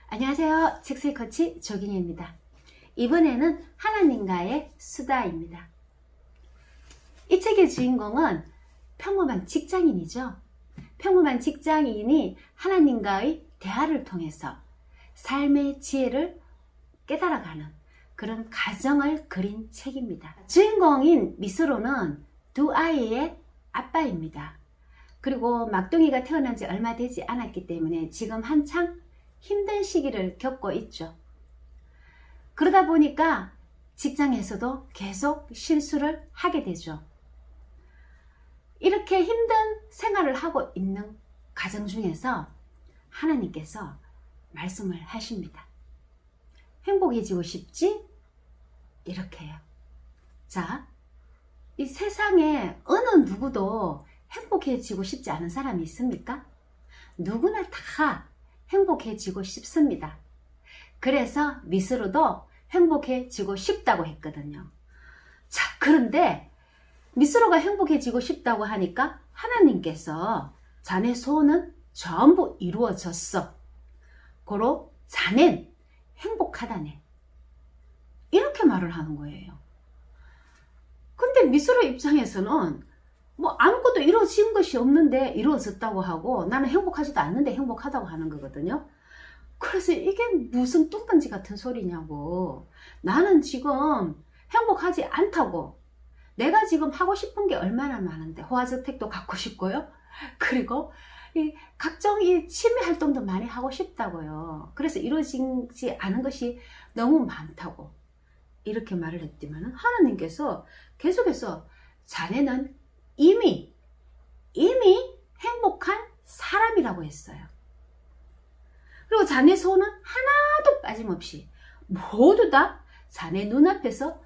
안녕하세요. 책슬 코치 조깅입니다. 이번에는 하나님과의 수다입니다. 이 책의 주인공은 평범한 직장인이죠. 평범한 직장인이 하나님과의 대화를 통해서 삶의 지혜를 깨달아가는 그런 가정을 그린 책입니다. 주인공인 미스로는 두 아이의 아빠입니다. 그리고 막둥이가 태어난 지 얼마 되지 않았기 때문에 지금 한창 힘든 시기를 겪고 있죠. 그러다 보니까 직장에서도 계속 실수를 하게 되죠. 이렇게 힘든 생활을 하고 있는 가정 중에서 하나님께서 말씀을 하십니다. 행복해지고 싶지? 이렇게요. 자, 이 세상에 어느 누구도 행복해지고 싶지 않은 사람이 있습니까? 누구나 다 행복해지고 싶습니다. 그래서 미스로도 행복해지고 싶다고 했거든요. 자, 그런데 미스로가 행복해지고 싶다고 하니까 하나님께서 자네 소원은 전부 이루어졌어. 고로 자넨 행복하다네. 이렇게 말을 하는 거예요. 근데 미스로 입장에서는 뭐 아무것도 이루어진 것이 없는데 이루어졌다고 하고 나는 행복하지도 않는데 행복하다고 하는 거거든요. 그래서 이게 무슨 뚱딴지 같은 소리냐고. 나는 지금 행복하지 않다고. 내가 지금 하고 싶은 게 얼마나 많은데 호화저택도 갖고 싶고요. 그리고 각종 취미 활동도 많이 하고 싶다고요. 그래서 이루어지지 않은 것이 너무 많다고 이렇게 말을 했지만 하나님께서 계속해서 자네는 이미 행복한 사람이라고 했어요. 그리고 자네 소원은 하나도 빠짐없이 모두 다 자네 눈앞에서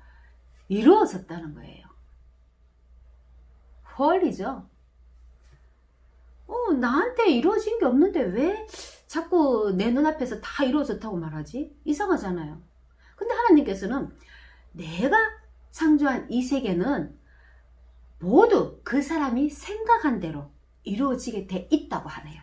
이루어졌다는 거예요. 헐리죠. 나한테 이루어진 게 없는데 왜 자꾸 내 눈앞에서 다 이루어졌다고 말하지? 이상하잖아요. 근데 하나님께서는 내가 창조한 이 세계는 모두 그 사람이 생각한 대로 이루어지게 돼 있다고 하네요.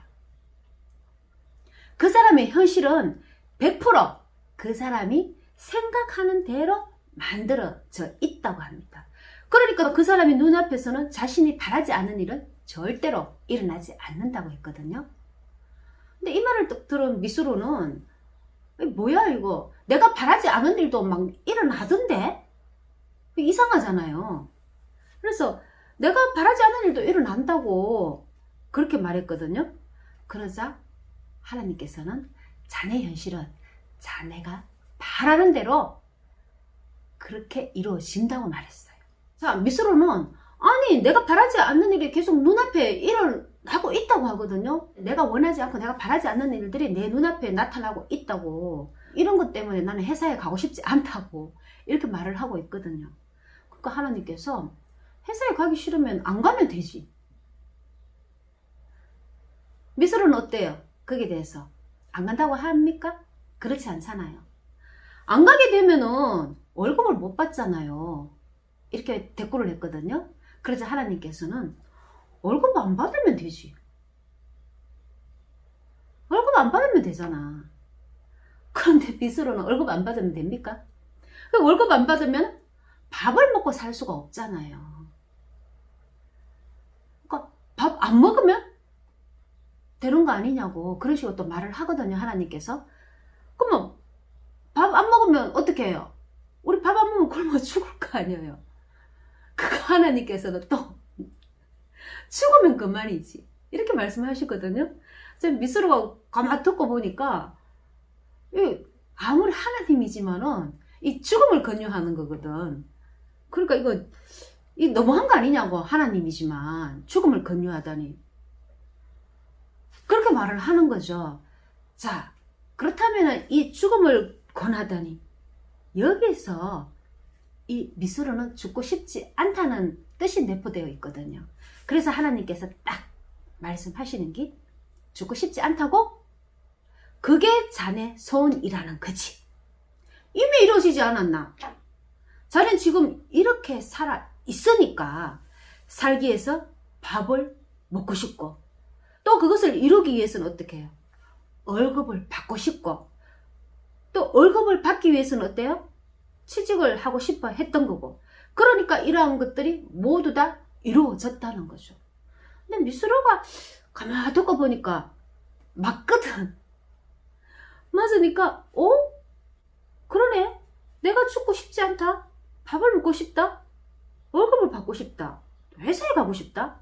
그 사람의 현실은 100% 사람이 생각하는 대로 만들어져 있다고 합니다. 그러니까 그 사람이 눈앞에서는 자신이 바라지 않는 일은 절대로 일어나지 않는다고 했거든요. 근데 이 말을 딱 들은 미스로는 뭐야 이거, 내가 바라지 않은 일도 막 일어나던데? 이상하잖아요. 그래서 내가 바라지 않은 일도 일어난다고 그렇게 말했거든요. 그러자 하나님께서는 자네 현실은 자네가 바라는 대로 그렇게 이루어진다고 말했어요. 자, 미스로는 아니 내가 바라지 않는 일이 계속 눈앞에 일어나고 있다고 하거든요. 내가 원하지 않고 내가 바라지 않는 일들이 내 눈앞에 나타나고 있다고, 이런 것 때문에 나는 회사에 가고 싶지 않다고 이렇게 말을 하고 있거든요. 그러니까 하나님께서 회사에 가기 싫으면 안 가면 되지. 미스로는 어때요? 거기에 대해서 안 간다고 합니까? 그렇지 않잖아요. 안 가게 되면은 월급을 못 받잖아요. 이렇게 대꾸를 했거든요. 그래서 하나님께서는 월급 안 받으면 되지. 월급 안 받으면 되잖아. 그런데 미스로는 월급 안 받으면 됩니까? 월급 안 받으면 밥을 먹고 살 수가 없잖아요. 그러니까 밥 안 먹으면 되는 거 아니냐고 그런 식으로 또 말을 하거든요. 하나님께서. 그러면 밥 안 먹으면 어떻게 해요? 우리 밥 안 먹으면 굶어 죽을 거 아니에요. 그거 하나님께서는 또 죽으면 그만이지 이렇게 말씀하시거든요. 미스로가 가만히 듣고 보니까 아무리 하나님이지만은 이 죽음을 권유하는 거거든. 그러니까 이거 너무한 거 아니냐고. 하나님이지만 죽음을 권유하다니. 그렇게 말을 하는 거죠. 자, 그렇다면 이 죽음을 권하다니 여기서 이 미스로는 죽고 싶지 않다는 뜻이 내포되어 있거든요. 그래서 하나님께서 딱 말씀하시는 게 죽고 싶지 않다고? 그게 자네 소원이라는 거지. 이미 이루어지지 않았나? 자넨 지금 이렇게 살아 있으니까 살기 위해서 밥을 먹고 싶고, 또 그것을 이루기 위해서는 어떻게 해요? 월급을 받고 싶고, 또 월급을 받기 위해서는 어때요? 취직을 하고 싶어 했던 거고, 그러니까 이러한 것들이 모두 다 이루어졌다는 거죠. 근데 미스로가 가만히 듣고 보니까 맞거든. 맞으니까 그러네. 내가 죽고 싶지 않다. 밥을 먹고 싶다. 월급을 받고 싶다. 회사에 가고 싶다.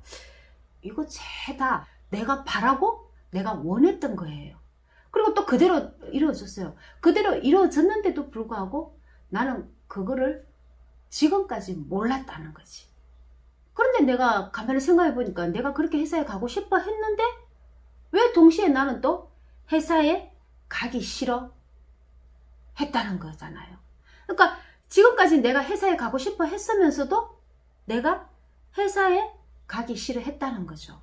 이거 죄다 내가 바라고 내가 원했던 거예요. 그리고 또 그대로 이루어졌어요. 그대로 이루어졌는데도 불구하고 나는 그거를 지금까지 몰랐다는 거지. 그런데 내가 가만히 생각해 보니까 내가 그렇게 회사에 가고 싶어 했는데 왜 동시에 나는 또 회사에 가기 싫어 했다는 거잖아요. 그러니까 지금까지 내가 회사에 가고 싶어 했으면서도 내가 회사에 가기 싫어 했다는 거죠.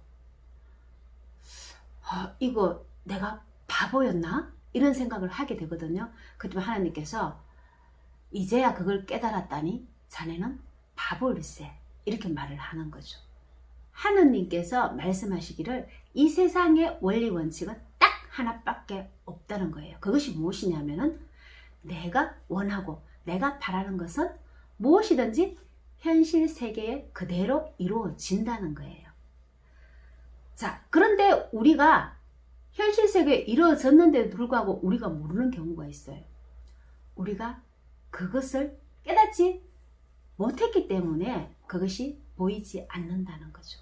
이거 내가 바보였나? 이런 생각을 하게 되거든요. 그렇지만 하나님께서 이제야 그걸 깨달았다니 자네는 바보일세, 이렇게 말을 하는 거죠. 하느님께서 말씀하시기를 이 세상의 원리 원칙은 딱 하나밖에 없다는 거예요. 그것이 무엇이냐면은 내가 원하고 내가 바라는 것은 무엇이든지 현실 세계에 그대로 이루어진다는 거예요. 자, 그런데 우리가 현실 세계에 이루어졌는데도 불구하고 우리가 모르는 경우가 있어요. 우리가 그것을 깨닫지 못했기 때문에 그것이 보이지 않는다는 거죠.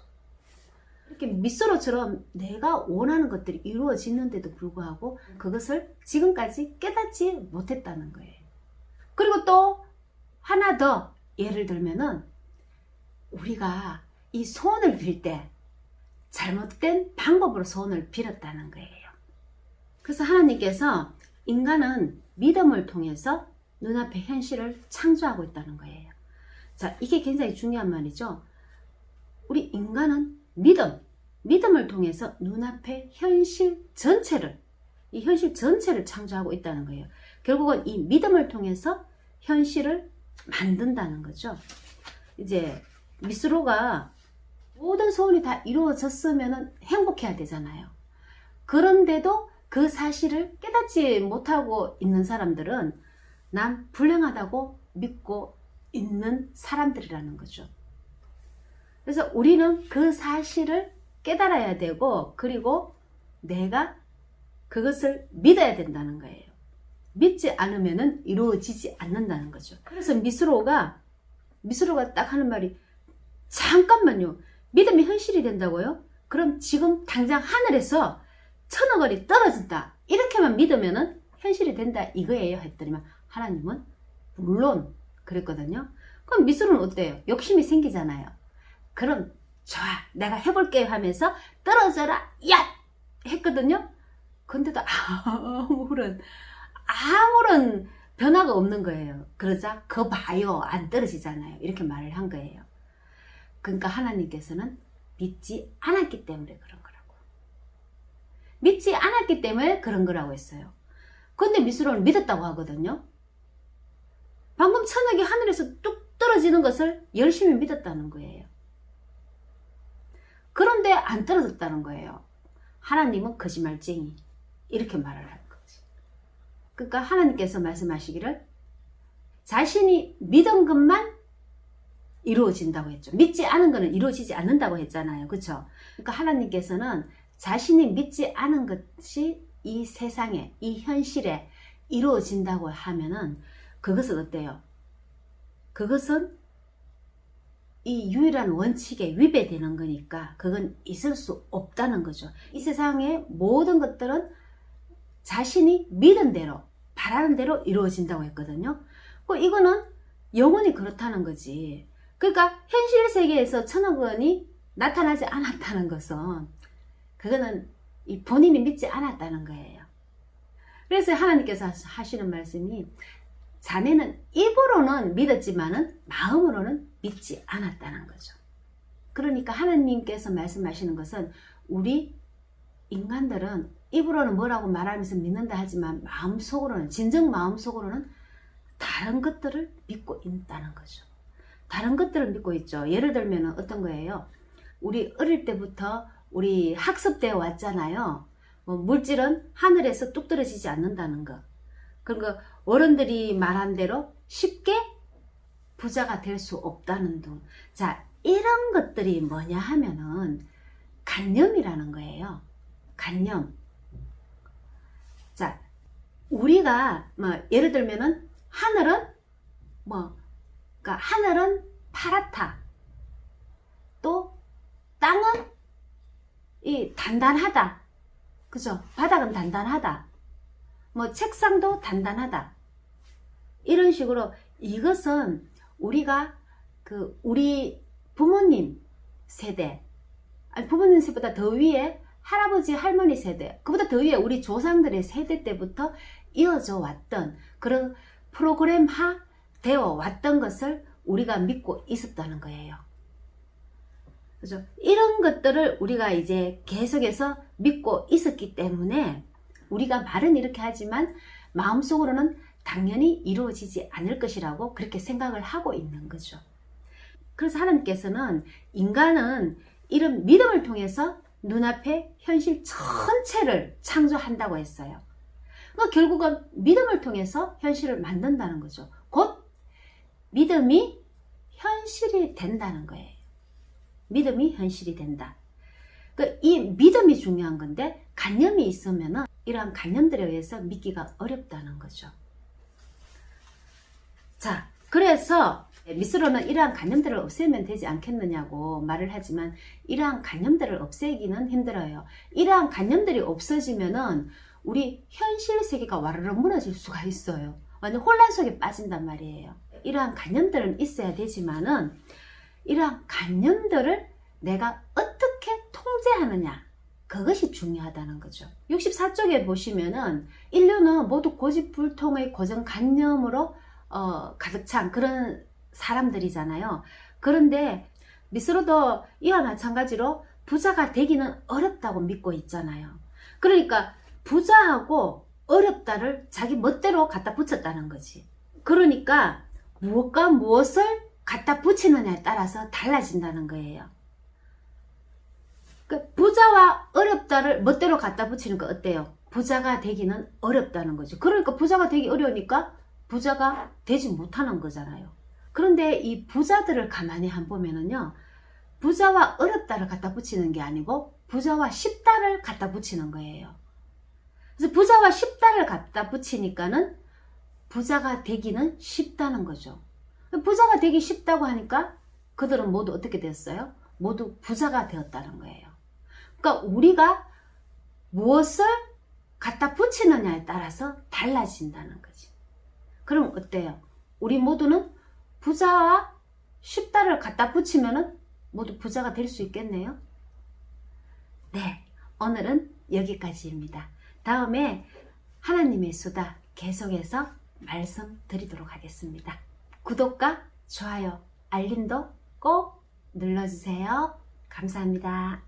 이렇게 미스로처럼 내가 원하는 것들이 이루어지는데도 불구하고 그것을 지금까지 깨닫지 못했다는 거예요. 그리고 또 하나 더 예를 들면은 우리가 이 소원을 빌 때 잘못된 방법으로 소원을 빌었다는 거예요. 그래서 하나님께서 인간은 믿음을 통해서 눈앞의 현실을 창조하고 있다는 거예요. 자, 이게 굉장히 중요한 말이죠. 우리 인간은 믿음을 통해서 눈앞의 현실 전체를, 이 현실 전체를 창조하고 있다는 거예요. 결국은 이 믿음을 통해서 현실을 만든다는 거죠. 이제 미스로가 모든 소원이 다 이루어졌으면 행복해야 되잖아요. 그런데도 그 사실을 깨닫지 못하고 있는 사람들은 난 불행하다고 믿고 있는 사람들이라는 거죠. 그래서 우리는 그 사실을 깨달아야 되고, 그리고 내가 그것을 믿어야 된다는 거예요. 믿지 않으면 이루어지지 않는다는 거죠. 그래서 미스로가 딱 하는 말이, 잠깐만요. 믿음이 현실이 된다고요? 그럼 지금 당장 하늘에서 1000억원이 떨어진다, 이렇게만 믿으면 현실이 된다 이거예요 했더니만 하나님은 물론 그랬거든요. 그럼 미스로는 어때요? 욕심이 생기잖아요. 그럼 좋아, 내가 해볼게 하면서 떨어져라, 야! 했거든요. 근데도 아무런 변화가 없는 거예요. 그러자 거 봐요, 안 떨어지잖아요, 이렇게 말을 한 거예요. 그러니까 하나님께서는 믿지 않았기 때문에 그런 거라고. 믿지 않았기 때문에 그런 거라고 했어요. 근데 미스로는 믿었다고 하거든요. 방금 1000억이 하늘에서 뚝 떨어지는 것을 열심히 믿었다는 거예요. 그런데 안 떨어졌다는 거예요. 하나님은 거짓말쟁이, 이렇게 말을 하는 거지. 그러니까 하나님께서 말씀하시기를 자신이 믿은 것만 이루어진다고 했죠. 믿지 않은 것은 이루어지지 않는다고 했잖아요. 그렇죠? 그러니까 하나님께서는 자신이 믿지 않은 것이 이 세상에, 이 현실에 이루어진다고 하면은 그것은 어때요? 그것은 이 유일한 원칙에 위배되는 거니까 그건 있을 수 없다는 거죠. 이 세상의 모든 것들은 자신이 믿은 대로, 바라는 대로 이루어진다고 했거든요. 이거는 영원히 그렇다는 거지. 그러니까 현실 세계에서 1000억원이 나타나지 않았다는 것은 그거는 이 본인이 믿지 않았다는 거예요. 그래서 하나님께서 하시는 말씀이 자네는 입으로는 믿었지만은 마음으로는 믿지 않았다는 거죠. 그러니까 하나님께서 말씀하시는 것은 우리 인간들은 입으로는 뭐라고 말하면서 믿는다 하지만 마음속으로는, 진정 마음속으로는 다른 것들을 믿고 있다는 거죠. 다른 것들을 믿고 있죠. 예를 들면 어떤 거예요? 우리 어릴 때부터 우리 학습되어 왔잖아요. 물질은 하늘에서 뚝 떨어지지 않는다는 거. 그러니까 어른들이 말한 대로 쉽게 부자가 될 수 없다는 둥. 자, 이런 것들이 뭐냐 하면은 관념이라는 거예요. 관념. 자, 우리가 예를 들면은 하늘은 그러니까 하늘은 파랗다. 또 땅은 단단하다. 그죠? 바닥은 단단하다. 책상도 단단하다. 이런 식으로 이것은 우리가 우리 부모님 세대, 아니 부모님 세대보다 더 위에 할아버지 할머니 세대, 그보다 더 위에 우리 조상들의 세대 때부터 이어져 왔던 그런 프로그램화 되어 왔던 것을 우리가 믿고 있었다는 거예요. 그죠? 이런 것들을 우리가 이제 계속해서 믿고 있었기 때문에 우리가 말은 이렇게 하지만 마음속으로는 당연히 이루어지지 않을 것이라고 그렇게 생각을 하고 있는 거죠. 그래서 하나님께서는 인간은 이런 믿음을 통해서 눈앞에 현실 전체를 창조한다고 했어요. 그러니까 결국은 믿음을 통해서 현실을 만든다는 거죠. 곧 믿음이 현실이 된다는 거예요. 믿음이 현실이 된다. 이 믿음이 중요한 건데 관념이 있으면 이러한 관념들에 의해서 믿기가 어렵다는 거죠. 자, 그래서 미스로는 이러한 관념들을 없애면 되지 않겠느냐고 말을 하지만 이러한 관념들을 없애기는 힘들어요. 이러한 관념들이 없어지면은 우리 현실 세계가 와르르 무너질 수가 있어요. 완전 혼란 속에 빠진단 말이에요. 이러한 관념들은 있어야 되지만은 이러한 관념들을 내가 어떻게 통제하느냐, 그것이 중요하다는 거죠. 64쪽에 보시면은 인류는 모두 고집불통의 고정관념으로 가득 찬 그런 사람들이잖아요. 그런데 미스로도 이와 마찬가지로 부자가 되기는 어렵다고 믿고 있잖아요. 그러니까 부자하고 어렵다를 자기 멋대로 갖다 붙였다는 거지. 그러니까 무엇과 무엇을 갖다 붙이느냐에 따라서 달라진다는 거예요. 부자와 어렵다를 멋대로 갖다 붙이는 거 어때요? 부자가 되기는 어렵다는 거죠. 그러니까 부자가 되기 어려우니까 부자가 되지 못하는 거잖아요. 그런데 이 부자들을 가만히 한번 보면은요, 부자와 어렵다를 갖다 붙이는 게 아니고 부자와 쉽다를 갖다 붙이는 거예요. 그래서 부자와 쉽다를 갖다 붙이니까는 부자가 되기는 쉽다는 거죠. 부자가 되기 쉽다고 하니까 그들은 모두 어떻게 됐어요? 모두 부자가 되었다는 거예요. 그러니까 우리가 무엇을 갖다 붙이느냐에 따라서 달라진다는 거지. 그럼 어때요? 우리 모두는 부자와 쉽다를 갖다 붙이면은 모두 부자가 될 수 있겠네요. 네, 오늘은 여기까지입니다. 다음에 하나님의 수다 계속해서 말씀드리도록 하겠습니다. 구독과 좋아요, 알림도 꼭 눌러주세요. 감사합니다.